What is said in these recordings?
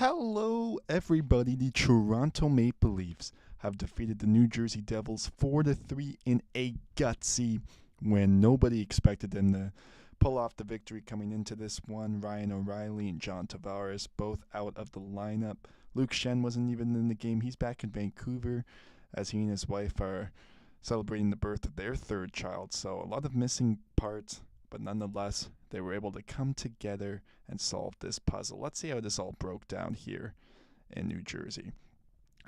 Hello, everybody. The Toronto Maple Leafs have defeated the New Jersey Devils 4-3 in a gutsy when nobody expected them to pull off the victory coming into this one. Ryan O'Reilly and John Tavares both out of the lineup. Luke Shen wasn't even in the game. He's back in Vancouver as he and his wife are celebrating the birth of their third child. So a lot of missing parts, but nonetheless, they were able to come together and solve this puzzle. Let's see how this all broke down here in New Jersey.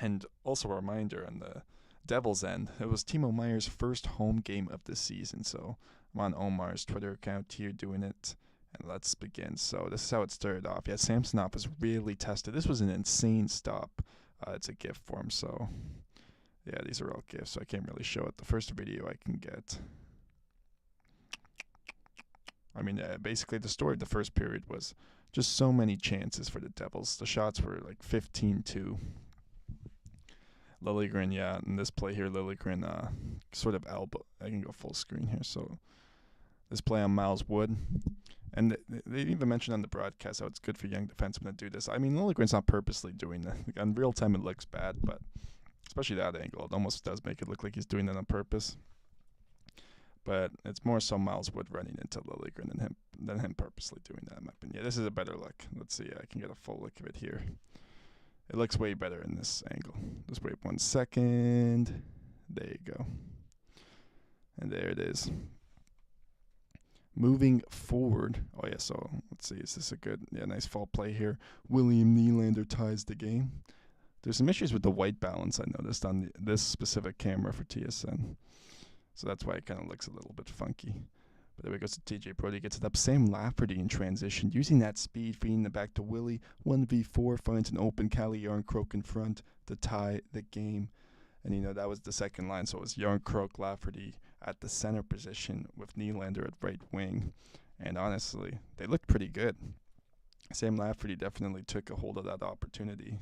And also a reminder on the Devils' end, it was Timo Meier's first home game of the season. So I'm on Omar's Twitter account here doing it. And let's begin. So this is how it started off. Yeah, Samsonov was really tested. This was an insane stop. It's a GIF form, so yeah, these are all GIFs, so I can't really show it. The first video I can get. I mean, basically the story of the first period was just so many chances for the Devils. The shots were like 15-2. Liljegren, yeah, in this play here, Liljegren sort of elbow. I can go full screen here. So this play on Miles Wood. And they even mentioned on the broadcast how it's good for young defensemen to do this. I mean, Liljegren's not purposely doing that. In real time, it looks bad, but especially that angle, it almost does make it look like he's doing that on purpose. But it's more so Miles Wood running into Liljegren than him purposely doing that. Yeah, this is a better look. Let's see. I can get a full look of it here. It looks way better in this angle. Just wait 1 second. There you go. And there it is. Moving forward. Oh, yeah, so let's see. Is this a good, nice fall play here. William Nylander ties the game. There's some issues with the white balance I noticed on this specific camera for TSN. So that's why it kind of looks a little bit funky. But there we go. So TJ Brody gets it up. Sam Lafferty in transition. Using that speed, feeding it back to Willie. 1v4 finds an open Calle Yarncroke in front to tie the game. And, that was the second line. So it was Yarncroke, Lafferty at the center position with Nylander at right wing. And honestly, they looked pretty good. Sam Lafferty definitely took a hold of that opportunity.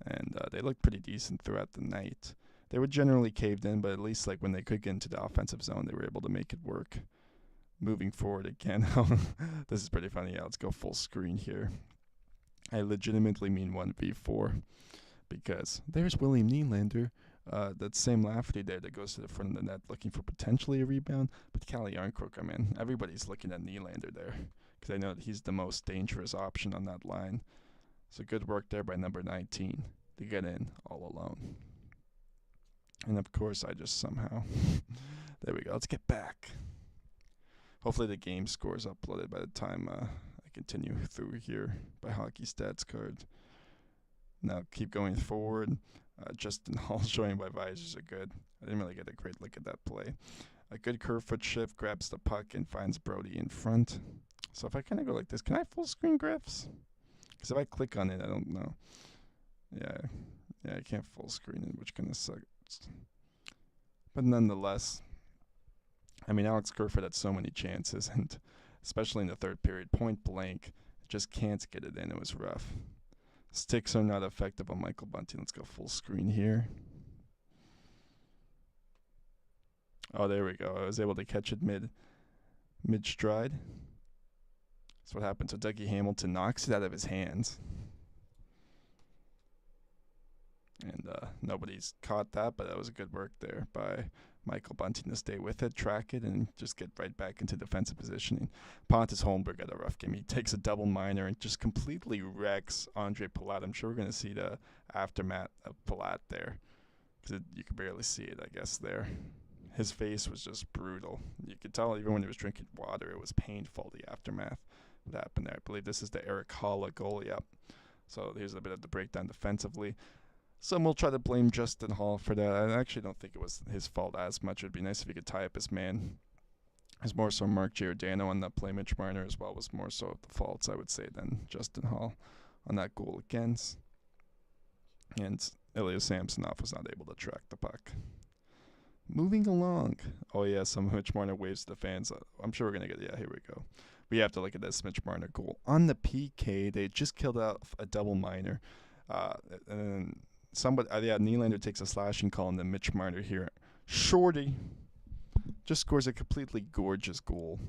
And they looked pretty decent throughout the night. They were generally caved in, but at least when they could get into the offensive zone, they were able to make it work. Moving forward again. This is pretty funny. Yeah, let's go full screen here. I legitimately mean 1v4 because there's William Nylander. That's Sam Lafferty there that goes to the front of the net looking for potentially a rebound. But Calle Yarncroke, everybody's looking at Nylander there because I know that he's the most dangerous option on that line. So good work there by number 19 to get in all alone. And of course, I just somehow... There we go. Let's get back. Hopefully the game score is uploaded by the time I continue through here by Hockey Stats Card. Now keep going forward. Justin Hall showing why visors are good. I didn't really get a great look at that play. A good curve foot shift, grabs the puck and finds Brody in front. So if I kind of go like this, can I full screen Griffs? Because if I click on it, I don't know. Yeah, I can't full screen it, which kind of sucks. But nonetheless, Alex Kerfoot had so many chances, and especially in the third period, point blank, just can't get it in. It was rough. Sticks are not effective on Michael Bunting. Let's go full screen here. Oh, there we go. I was able to catch it mid-stride. That's what happened. So Dougie Hamilton knocks it out of his hands. And nobody's caught that, but that was a good work there by Michael Bunting to stay with it, track it, and just get right back into defensive positioning. Pontus Holmberg had a rough game. He takes a double minor and just completely wrecks Andre Palat. I'm sure we're going to see the aftermath of Palat there because you could barely see it, I guess, there. His face was just brutal. You could tell even when he was drinking water, it was painful, the aftermath that happened there. I believe this is the Eric Halla goal, yep. So here's a bit of the breakdown defensively. Some will try to blame Justin Hall for that. I actually don't think it was his fault as much. It would be nice if he could tie up his man. It's more so Mark Giordano on that play. Mitch Marner as well was more so the faults, I would say, than Justin Hall on that goal against. And Ilya Samsonov was not able to track the puck. Moving along. Oh, yeah, some Mitch Marner waves to the fans. I'm sure we're going to get, here we go. We have to look at this Mitch Marner goal. On the PK, they just killed out a double minor. And then Nylander takes a slashing call, and then Mitch Marner here. Shorty just scores a completely gorgeous goal.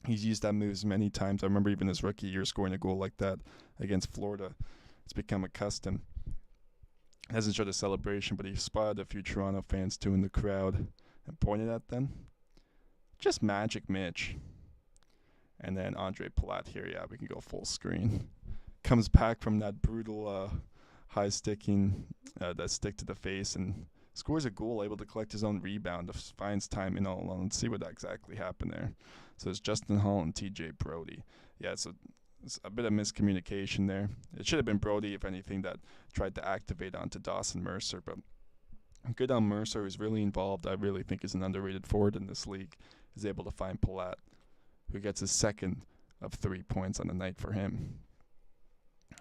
He's used that moves many times. I remember even his rookie year scoring a goal like that against Florida. It's become a custom. Hasn't showed a celebration, but he spotted a few Toronto fans too in the crowd and pointed at them. Just magic Mitch. And then Andre Palat here, yeah, we can go full screen. Comes back from that brutal high sticking, that stick to the face, and scores a goal, able to collect his own rebound, finds time in all alone. Let's see what exactly happened there. So it's Justin Hall and TJ Brody. Yeah, it's a bit of miscommunication there. It should have been Brody, if anything, that tried to activate onto Dawson Mercer, but good on Mercer, who's really involved. I really think is an underrated forward in this league. Is able to find Palat, who gets his second of 3 points on the night for him.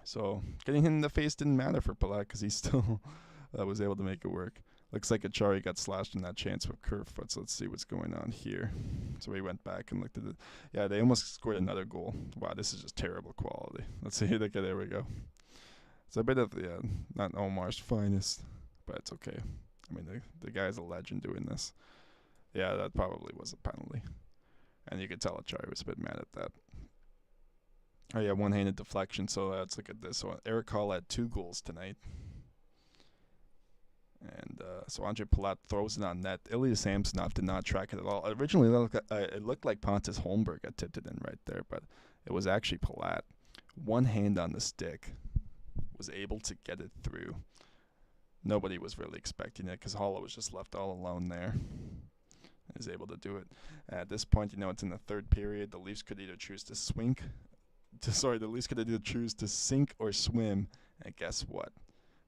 So getting him in the face didn't matter for Palat because he still was able to make it work. Looks like Achari got slashed in that chance with curve foot, so let's see what's going on here. So we went back and looked at it. Yeah, they almost scored another goal. Wow, this is just terrible quality. Let's see. Okay, there we go. It's a bit of, not Omar's finest, but it's okay. I mean, the guy's a legend doing this. Yeah, that probably was a penalty. And you could tell Achari was a bit mad at that. Oh, yeah, one-handed deflection. So let's look at this. So Eric Hall had 2 goals tonight. And so Andre Palat throws it on net. Ilya Samsonov did not track it at all. Originally, it looked like Pontus Holmberg had tipped it in right there, but it was actually Palat. One hand on the stick, was able to get it through. Nobody was really expecting it because Hall was just left all alone there. Is able to do it. At this point, it's in the third period. The Leafs could either choose to the Leafs could either choose to sink or swim. And guess what?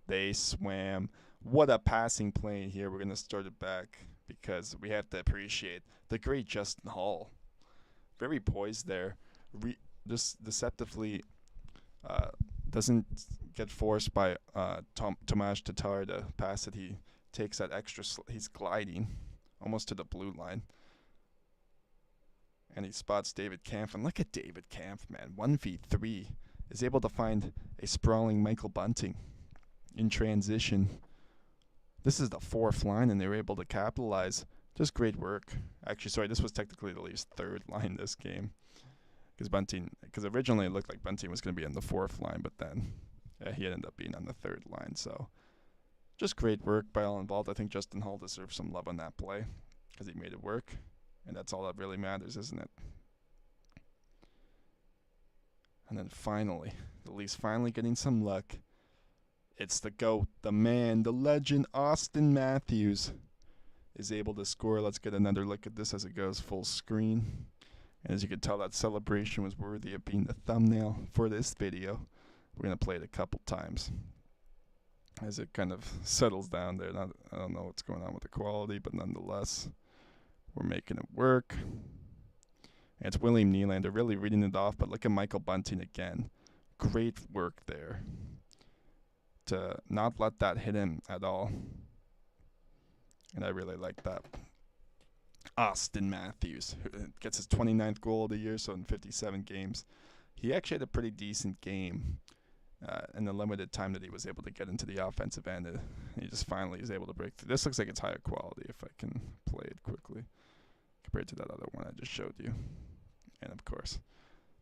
They swam. What a passing play here. We're going to start it back because we have to appreciate the great Justin Hall. Very poised there. Just deceptively doesn't get forced by Tomáš Tatar to pass it. He takes that extra. He's gliding almost to the blue line. And he spots David Kampf. And look at David Kampf, man. 1v3. Is able to find a sprawling Michael Bunting in transition. This is the 4th line, and they were able to capitalize. Just great work. Actually, sorry, this was technically the Leafs' 3rd line this game. Because originally it looked like Bunting was going to be on the 4th line, but then he ended up being on the 3rd line. So just great work by all involved. I think Justin Hall deserves some love on that play because he made it work. And that's all that really matters, isn't it? And then finally, the Leafs finally getting some luck. It's the GOAT, the man, the legend, Auston Matthews is able to score. Let's get another look at this as it goes full screen. And as you can tell, that celebration was worthy of being the thumbnail for this video. We're going to play it a couple times as it kind of settles down there. I don't know what's going on with the quality, but nonetheless, we're making it work. And it's William Nylander really reading it off, but look at Michael Bunting again. Great work there to not let that hit him at all. And I really like that. Auston Matthews, who gets his 29th goal of the year, so in 57 games. He actually had a pretty decent game in the limited time that he was able to get into the offensive end. He just finally is able to break through. This looks like it's higher quality if I can play it quickly compared to that other one I just showed you. And of course,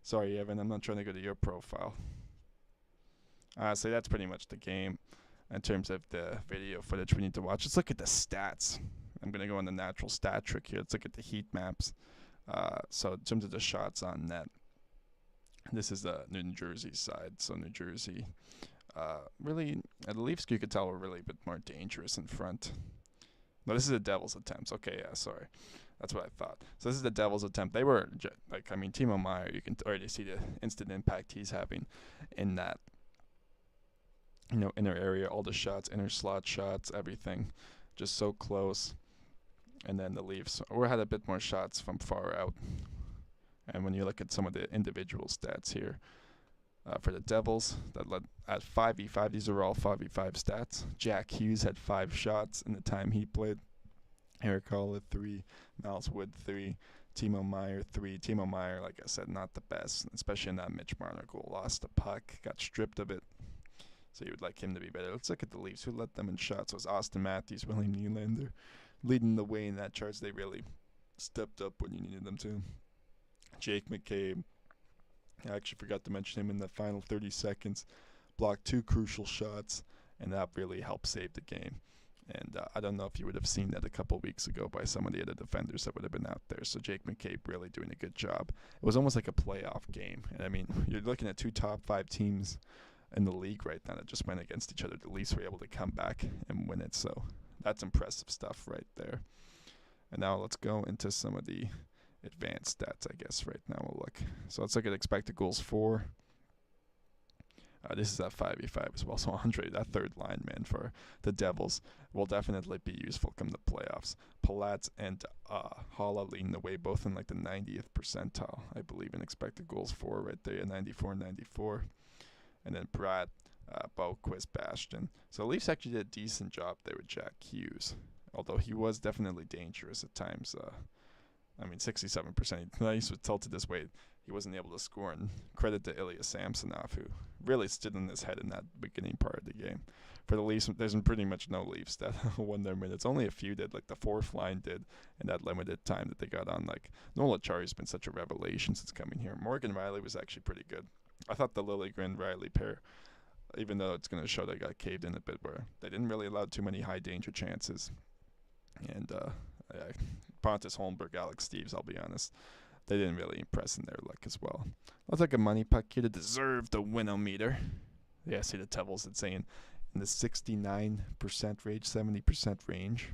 sorry Evan, I'm not trying to go to your profile. So that's pretty much the game in terms of the video footage we need to watch. Let's look at the stats. I'm going to go on the natural stat trick here. Let's look at the heat maps. So in terms of the shots on net, this is the New Jersey side. So New Jersey, really, the Leafs, you could tell, were really a bit more dangerous in front. No, this is the Devils' attempts. Okay, yeah, sorry. That's what I thought. So this is the Devils' attempt. They were, Timo Meier, you can already see the instant impact he's having in that, inner area, all the shots, inner slot shots, everything. Just so close. And then the Leafs had a bit more shots from far out. And when you look at some of the individual stats here, for the Devils, that led at 5v5, these are all 5v5 stats. Jack Hughes had 5 shots in the time he played. Eric Hall had 3, Miles Wood 3, Timo Meier 3. Timo Meier, like I said, not the best, especially in that Mitch Marner goal. Lost the puck, got stripped of it. So you would like him to be better. Let's look at the Leafs. Who led them in shots? It was Auston Matthews, William Nylander, leading the way in that charge. They really stepped up when you needed them to. Jake McCabe. I actually forgot to mention him in the final 30 seconds. blocked 2 crucial shots, and that really helped save the game. And I don't know if you would have seen that a couple weeks ago by some of the other defenders that would have been out there. So Jake McCabe really doing a good job. It was almost like a playoff game. And I mean, you're looking at 2 top 5 teams in the league right now that just went against each other. The Leafs were able to come back and win it. So that's impressive stuff right there. And now let's go into some of the advanced stats, I guess, right now. We'll look. So let's look at expected goals for. This is at 5v5 as well, so Andre, that third line, man, for the Devils will definitely be useful come the playoffs. Palat and Hala leading the way, both in like the 90th percentile, I believe, in expected goals for right there, 94. And then Brad, Boquist, Bastion. So the Leafs actually did a decent job there with Jack Hughes, although he was definitely dangerous at times. 67%. The Leafs was tilted this way. He wasn't able to score, and credit to Ilya Samsonov, who really stood on his head in that beginning part of the game. For the Leafs, there's pretty much no Leafs that won their minutes. Only a few did, like the fourth line did, in that limited time that they got on. Like, Nola Chari's been such a revelation since coming here. Morgan Riley was actually pretty good. I thought the Liljegren-Riley pair, even though it's going to show they got caved in a bit, where they didn't really allow too many high-danger chances. And Pontus Holmberg, Alex Steeves, I'll be honest, they didn't really impress in their luck as well. Looks like a money puck here to deserve the win-o-meter. Yeah, see the Devils, it's saying in the 69% range, 70% range.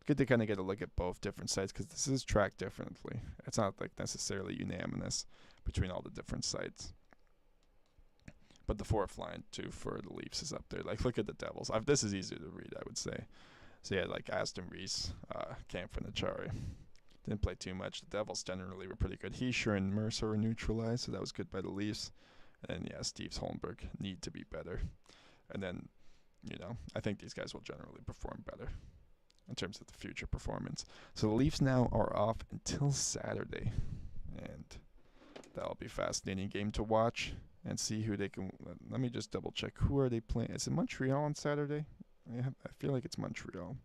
Good to kind of get a look at both different sites because this is tracked differently. It's not like necessarily unanimous between all the different sites. But the fourth line, too, for the Leafs is up there. Like, look at the Devils. This is easier to read, I would say. So, yeah, like Aston Reese, Camp Chari. Didn't play too much. The Devils generally were pretty good. Heischer and Mercer were neutralized, so that was good by the Leafs. And, yeah, Steve's Holmberg need to be better. And then, I think these guys will generally perform better in terms of the future performance. So the Leafs now are off until Saturday. And that'll be a fascinating game to watch and see who they can. Let me just double check. Who are they playing? Is it Montreal on Saturday? I feel like it's Montreal.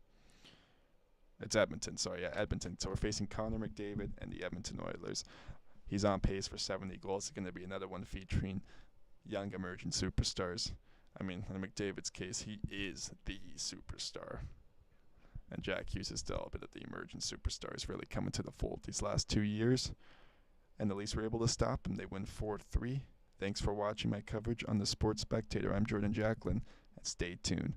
It's Edmonton. Sorry, yeah, Edmonton. So we're facing Connor McDavid and the Edmonton Oilers. He's on pace for 70 goals. It's going to be another one featuring young emerging superstars. I mean, in McDavid's case, he is the superstar. And Jack Hughes is still a bit of the emerging superstars really coming to the fold these last 2 years. And the Leafs were able to stop him. They win 4-3. Thanks for watching my coverage on the Sports Spectator. I'm Jordan Jacklin, and stay tuned